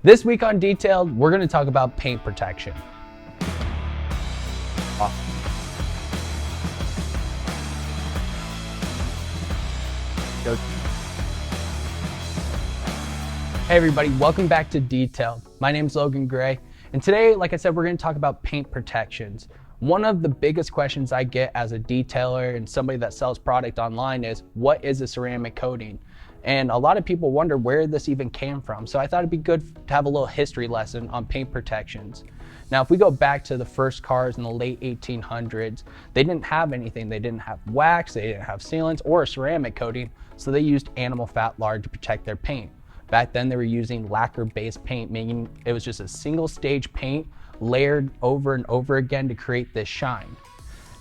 This week on Detailed, we're going to talk about paint protection. Hey everybody, welcome back to Detailed. My name's Logan Gray, and today, like I said, we're going to talk about paint protections. One of the biggest questions I get as a detailer and somebody that sells product online is, what is a ceramic coating? And a lot of people wonder where this even came from. So I thought it'd be good to have a little history lesson on paint protections. Now, if we go back to the first cars in the late 1800s, they didn't have anything. They didn't have wax, they didn't have sealants or a ceramic coating. So they used animal fat lard to protect their paint. Back then they were using lacquer-based paint, meaning it was just a single stage paint layered over and over again to create this shine.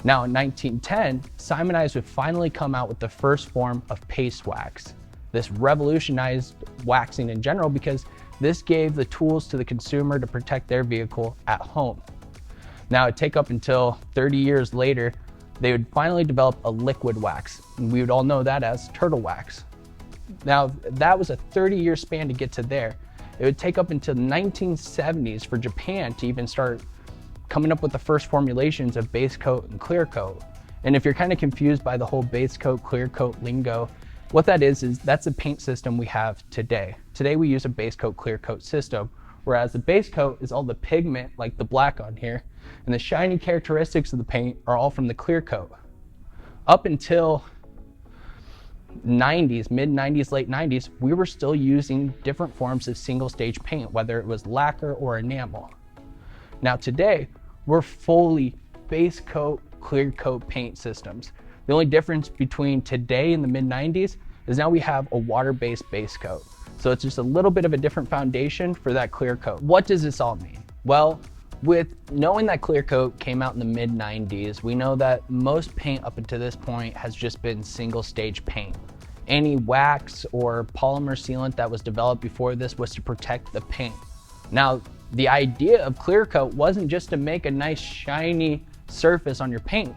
Now in 1910, Simonize would finally come out with the first form of paste wax. This revolutionized waxing in general because this gave the tools to the consumer to protect their vehicle at home. Now it'd take up until 30 years later, they would finally develop a liquid wax. And we would all know that as turtle wax. Now that was a 30-year span to get to there. It would take up until the 1970s for Japan to even start coming up with the first formulations of base coat and clear coat. And if you're kind of confused by the whole base coat, clear coat lingo, what that is that's the paint system we have today. Today we use a base coat, clear coat system, whereas the base coat is all the pigment, like the black on here, and the shiny characteristics of the paint are all from the clear coat. Up until 90s, mid 90s, late 90s, we were still using different forms of single stage paint, whether it was lacquer or enamel. Now today, we're fully base coat, clear coat paint systems. The only difference between today and the mid 90s is now we have a water-based base coat. So it's just a little bit of a different foundation for that clear coat. What does this all mean? Well, with knowing that clear coat came out in the mid 90s, we know that most paint up until this point has just been single stage paint. Any wax or polymer sealant that was developed before this was to protect the paint. Now, the idea of clear coat wasn't just to make a nice shiny surface on your paint.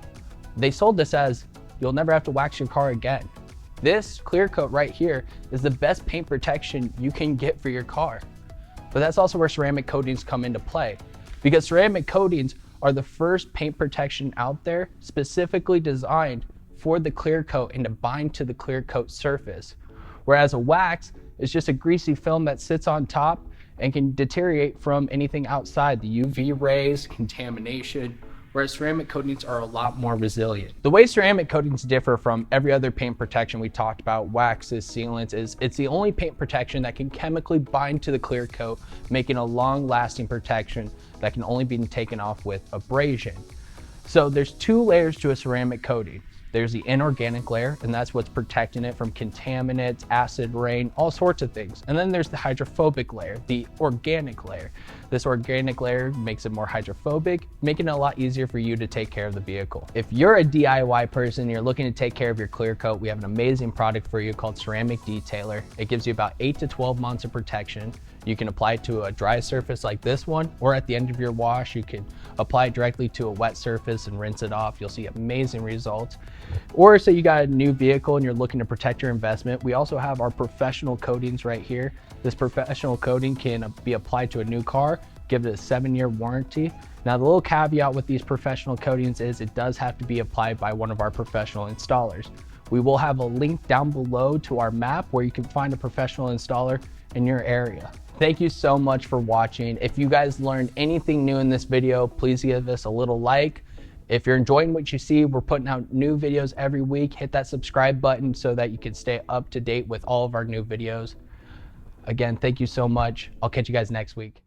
They sold this as, you'll never have to wax your car again. This clear coat right here is the best paint protection you can get for your car. But that's also where ceramic coatings come into play, because ceramic coatings are the first paint protection out there specifically designed for the clear coat and to bind to the clear coat surface. Whereas a wax is just a greasy film that sits on top and can deteriorate from anything outside, the UV rays, contamination, whereas ceramic coatings are a lot more resilient. The way ceramic coatings differ from every other paint protection we talked about, waxes, sealants, is it's the only paint protection that can chemically bind to the clear coat, making a long-lasting protection that can only be taken off with abrasion. So there's two layers to a ceramic coating. There's the inorganic layer, and that's what's protecting it from contaminants, acid rain, all sorts of things. And then there's the hydrophobic layer, the organic layer. This organic layer makes it more hydrophobic, making it a lot easier for you to take care of the vehicle. If you're a DIY person and you're looking to take care of your clear coat, we have an amazing product for you called Ceramic Detailer. It gives you about 8 to 12 months of protection. You can apply it to a dry surface like this one, or at the end of your wash, you can apply it directly to a wet surface and rinse it off. You'll see amazing results. Or say you got a new vehicle and you're looking to protect your investment, we also have our professional coatings right here. This professional coating can be applied to a new car, give it a 7-year warranty. Now the little caveat with these professional coatings is it does have to be applied by one of our professional installers. We will have a link down below to our map where you can find a professional installer in your area. Thank you so much for watching. If you guys learned anything new in this video, please give us a little like. If you're enjoying what you see, we're putting out new videos every week. Hit that subscribe button so that you can stay up to date with all of our new videos. Again, thank you so much. I'll catch you guys next week.